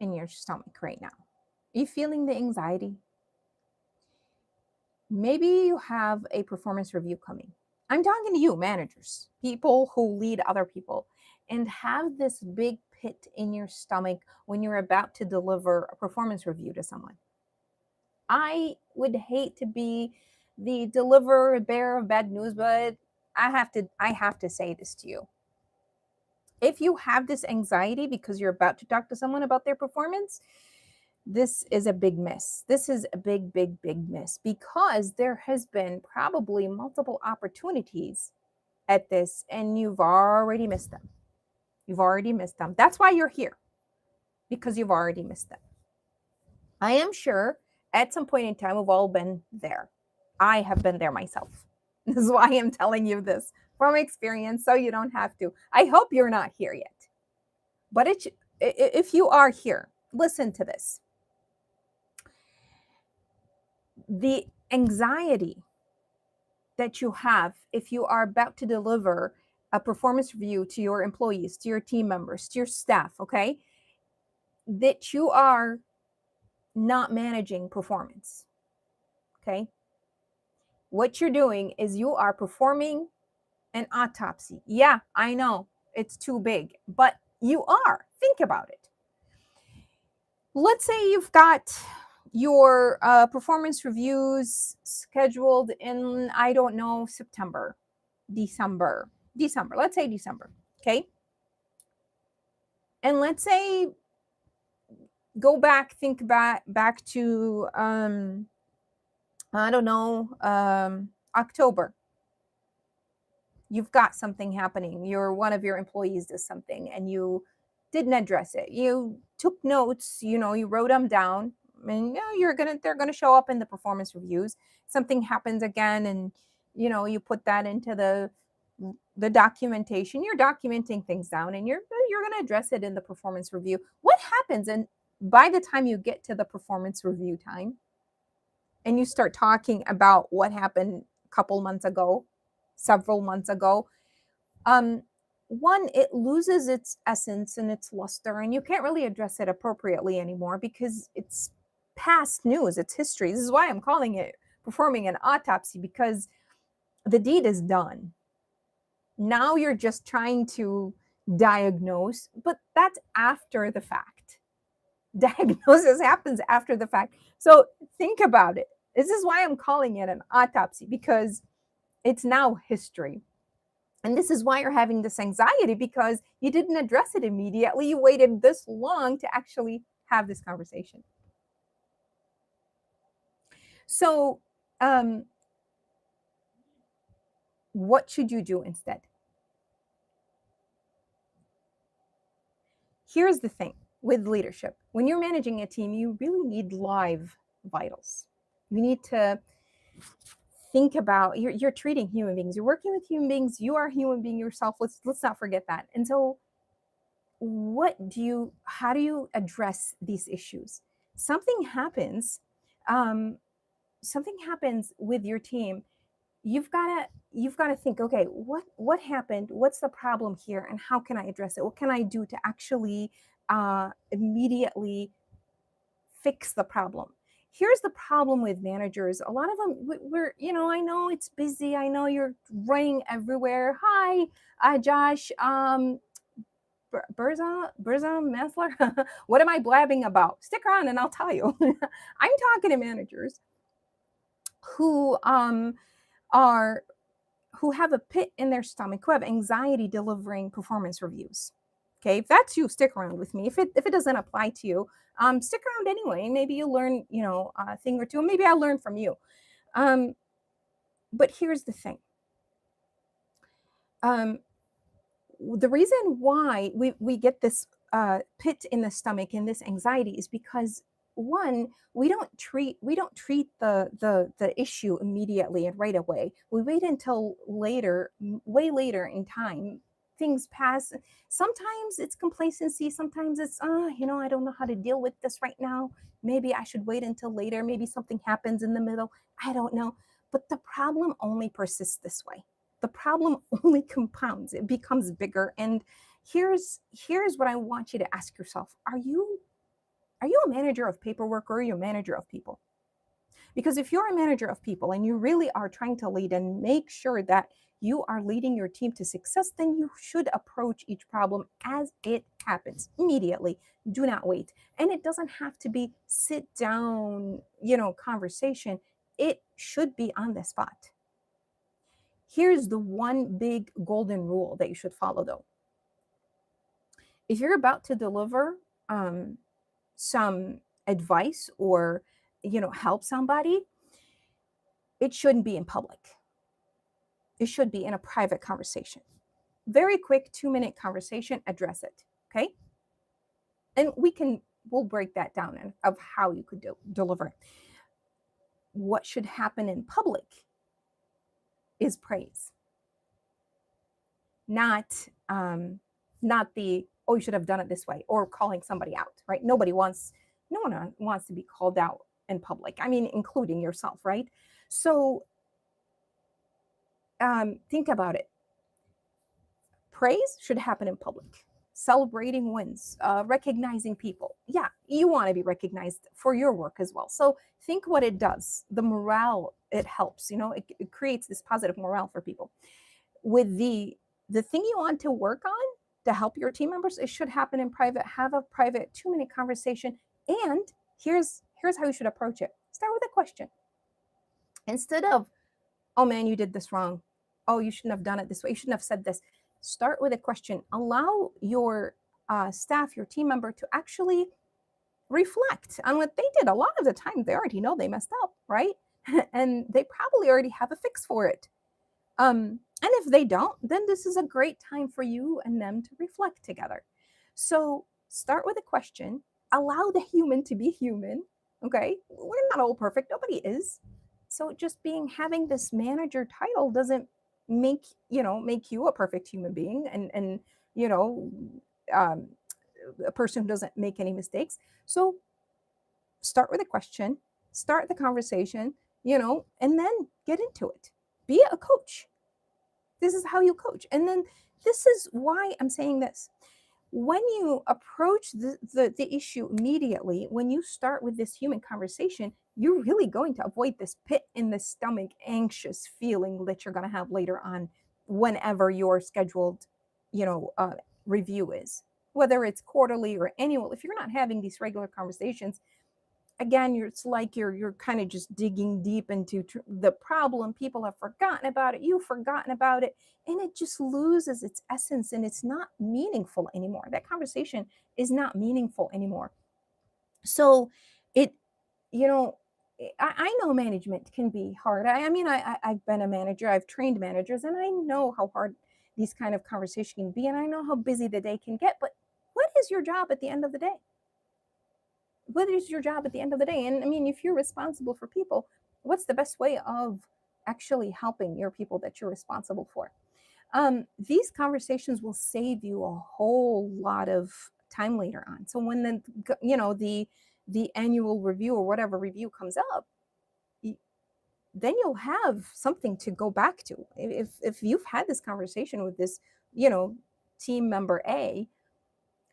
in your stomach right now? Are you feeling the anxiety? Maybe you have a performance review coming. I'm talking to you, managers, people who lead other people, and have this big pit in your stomach when you're about to deliver a performance review to someone. I would hate to be the deliverer bearer of bad news, but I have to say this to you. If you have this anxiety because you're about to talk to someone about their performance, this is a big miss. This is a big, big, big miss because there has been probably multiple opportunities at this and you've already missed them. You've already missed them. That's why you're here, because you've already missed them. I am sure at some point in time we've all been there. I have been there myself. This is why I'm telling you this from experience, so you don't have to. I hope you're not here yet. But if you are here, listen to this. The anxiety that you have if you are about to deliver a performance review to your employees, to your team members, to your staff, okay? That you are not managing performance, okay? What you're doing is you are performing an autopsy. Yeah, I know it's too big, but you are. Think about it. Let's say you've got your performance reviews scheduled in, I don't know, September, December. Let's say December. Okay. And let's say go back, think back to I don't know, October. You've got something happening. One of your employees does something and you didn't address it. You took notes, you wrote them down, and they're gonna show up in the performance reviews. Something happens again, and you put that into the documentation. You're documenting things down, and you're gonna address it in the performance review. What happens, and by the time you get to the performance review time, and you start talking about what happened a couple months ago, several months ago, one, it loses its essence and its luster, and you can't really address it appropriately anymore because it's past news, it's history. This is why I'm calling it performing an autopsy, because the deed is done. Now you're just trying to diagnose, but that's after the fact. Diagnosis happens after the fact. So think about it. This is why I'm calling it an autopsy, because it's now history. And this is why you're having this anxiety, because you didn't address it immediately. You waited this long to actually have this conversation. So, what should you do instead? Here's the thing with leadership. When you're managing a team, you really need live vitals. You need to think about, you're treating human beings, you're working with human beings, you are a human being yourself. Let's not forget that. And so how do you address these issues? Something happens with your team. You've got to think, okay, what happened, what's the problem here, and how can I address it? What can I do to actually immediately fix the problem? Here's the problem with managers. A lot of them, I know it's busy. I know you're running everywhere. Hi, Josh. Berza Messler. What am I blabbing about? Stick around and I'll tell you. I'm talking to managers who have a pit in their stomach, who have anxiety delivering performance reviews. Okay, if that's you, stick around with me. If it doesn't apply to you, stick around anyway. Maybe you'll learn, a thing or two. Maybe I'll learn from you. But here's the thing. The reason why we get this pit in the stomach and this anxiety is because, one, we don't treat the issue immediately and right away. We wait until later, way later in time. Things pass. Sometimes it's complacency. Sometimes it's, I don't know how to deal with this right now. Maybe I should wait until later. Maybe something happens in the middle. I don't know. But the problem only persists this way. The problem only compounds. It becomes bigger. And here's what I want you to ask yourself. Are you Are you a manager of paperwork or are you a manager of people? Because if you're a manager of people and you really are trying to lead and make sure that you are leading your team to success, then you should approach each problem as it happens immediately. Do not wait. And it doesn't have to be sit down, conversation. It should be on the spot. Here's the one big golden rule that you should follow though. If you're about to deliver some advice or help somebody, it shouldn't be in public. It should be in a private conversation. Very quick 2-minute conversation, address it. Okay. And we'll break that down of how you could deliver it. What should happen in public is praise. Not the, oh, you should have done it this way, or calling somebody out, right? No one wants to be called out in public. I mean, including yourself, right? So think about it. Praise should happen in public. Celebrating wins, recognizing people. Yeah, you want to be recognized for your work as well. So think what it does. The morale, it helps. It creates this positive morale for people. With the thing you want to work on to help your team members, it should happen in private. Have a private 2-minute conversation. And here's how you should approach it. Start with a question. Instead of, oh man, you did this wrong. Oh, you shouldn't have done it this way. You shouldn't have said this. Start with a question. Allow your staff, your team member, to actually reflect on what they did. A lot of the time, they already know they messed up, right? And they probably already have a fix for it. And if they don't, then this is a great time for you and them to reflect together. So start with a question. Allow the human to be human. Okay, we're not all perfect. Nobody is. So just having this manager title doesn't make you a perfect human being and a person who doesn't make any mistakes. So start with a question, start the conversation, and then get into it. Be a coach. This is how you coach. And then this is why I'm saying this. When you approach the issue immediately, when you start with this human conversation, you're really going to avoid this pit in the stomach, anxious feeling that you're going to have later on whenever your scheduled, review is, whether it's quarterly or annual. If you're not having these regular conversations, again, it's like you're kind of just digging deep into the problem. People have forgotten about it. You've forgotten about it. And it just loses its essence and it's not meaningful anymore. That conversation is not meaningful anymore. So I know management can be hard. I've been a manager. I've trained managers, and I know how hard these kind of conversation can be. And I know how busy the day can get. But what is your job at the end of the day? What is your job at the end of the day? And I mean, if you're responsible for people, what's the best way of actually helping your people that you're responsible for? These conversations will save you a whole lot of time later on. So when the annual review or whatever review comes up, then you'll have something to go back to. If you've had this conversation with this, team member A,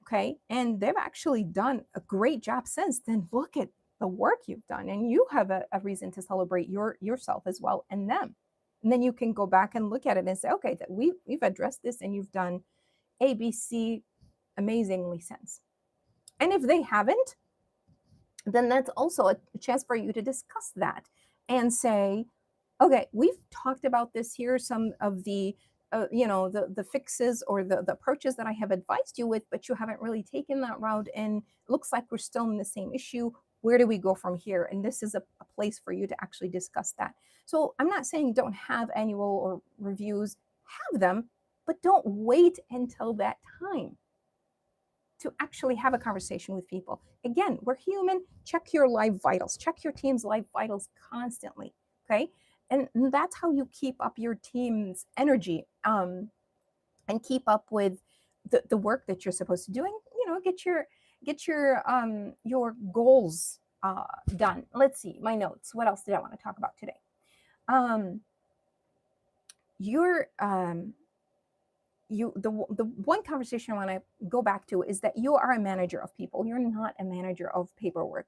okay, and they've actually done a great job since, then look at the work you've done, and you have a reason to celebrate yourself as well and them. And then you can go back and look at it and say, okay, that we've addressed this and you've done ABC amazingly since. And if they haven't, then that's also a chance for you to discuss that and say, okay, we've talked about this here, some of the the fixes or the approaches that I have advised you with, but you haven't really taken that route, and it looks like we're still in the same issue. Where do we go from here? And this is a place for you to actually discuss that. So I'm not saying don't have annual or reviews, have them, but don't wait until that time to actually have a conversation with people. Again, we're human. Check your life vitals. Check your team's life vitals constantly. Okay. And that's how you keep up your team's energy and keep up with the work that you're supposed to do, and get your goals done. Let's see my notes. What else did I want to talk about today? Your the one conversation I want to go back to is that you are a manager of people. You're not a manager of paperwork.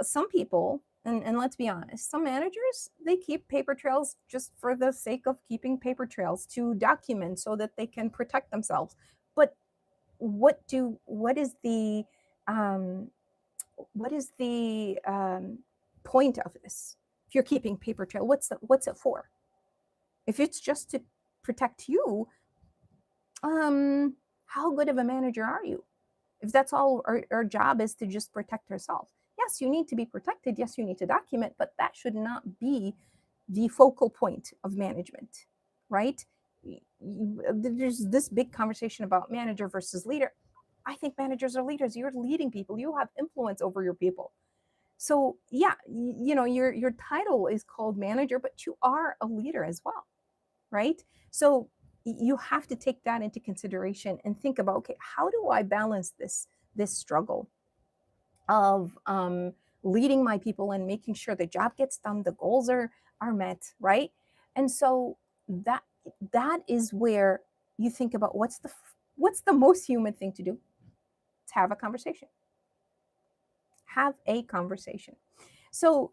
Some people, and let's be honest, some managers, they keep paper trails just for the sake of keeping paper trails to document so that they can protect themselves. But what is the um, point of this? If you're keeping paper trail, what's it for? If it's just to protect you, how good of a manager are you? If that's all our job is to just protect ourselves. Yes, you need to be protected. Yes, you need to document, but that should not be the focal point of management, right? There's this big conversation about manager versus leader. I think managers are leaders. You're leading people. You have influence over your people. So yeah, your title is called manager, but you are a leader as well, right? So you have to take that into consideration and think about, okay, how do I balance this struggle of leading my people and making sure the job gets done, the goals are met, right? And so that is where you think about what's the most human thing to do. It's have a conversation. Have a conversation. So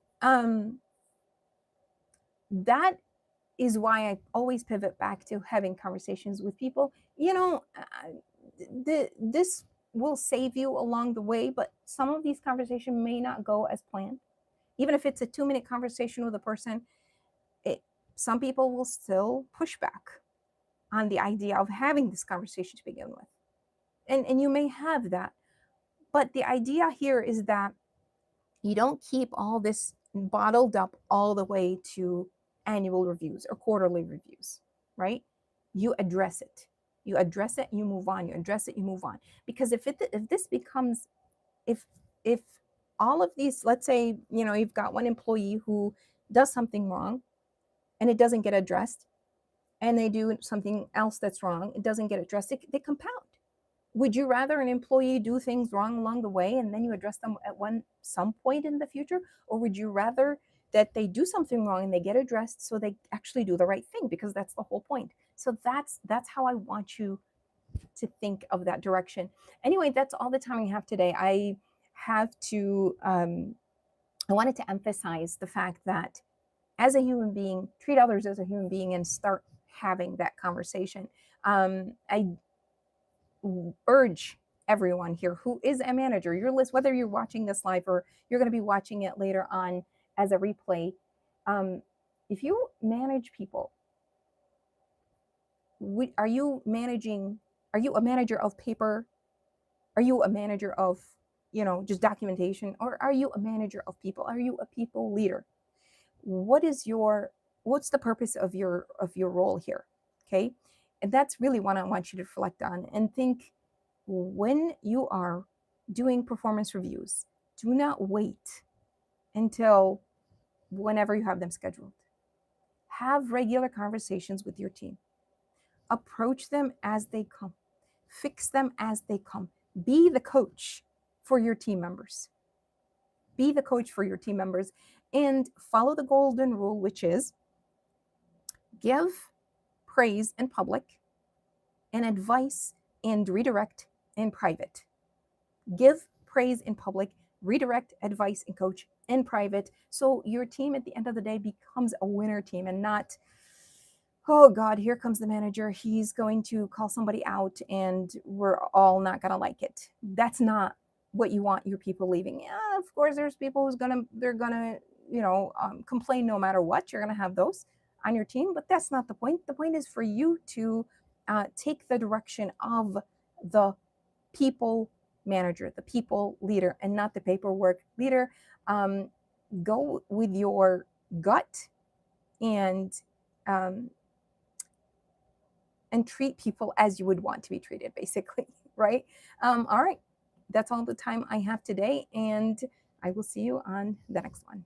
that is why I always pivot back to having conversations with people. This will save you along the way, but some of these conversations may not go as planned. Even if it's a 2-minute conversation with a person, some people will still push back on the idea of having this conversation to begin with. And you may have that. But the idea here is that you don't keep all this bottled up all the way to annual reviews or quarterly reviews, right? You address it. You address it, you move on. You address it, you move on. Because if this becomes, if all of these, let's say, you've got one employee who does something wrong and it doesn't get addressed, and they do something else that's wrong, it doesn't get addressed, they compound. Would you rather an employee do things wrong along the way and then you address them at some point in the future? Or would you rather that they do something wrong and they get addressed so they actually do the right thing? Because that's the whole point. So that's how I want you to think of that direction. Anyway, that's all the time we have today. I wanted to emphasize the fact that as a human being, treat others as a human being and start having that conversation. I urge everyone here who is a manager, whether you're watching this live or you're going to be watching it later on as a replay, if you manage people, are you a manager of paper? Are you a manager of just documentation? Or are you a manager of people? Are you a people leader? What's the purpose of your role here? Okay. And that's really what I want you to reflect on and think. When you are doing performance reviews, do not wait until whenever you have them scheduled. Have regular conversations with your team. Approach them as they come. Fix them as they come. Be the coach for your team members. Be the coach for your team members and follow the golden rule, which is give praise in public and advice and redirect in private. Give praise in public, redirect advice and coach in private. So your team at the end of the day becomes a winner team and not, oh God, here comes the manager. He's going to call somebody out and we're all not going to like it. That's not what you want your people leaving. Yeah, of course, there's people they're going to, complain no matter what. You're going to have those on your team, but that's not the point. The point is for you to take the direction of the people manager, the people leader, and not the paperwork leader. Go with your gut and treat people as you would want to be treated, basically, right? All right, that's all the time I have today, and I will see you on the next one.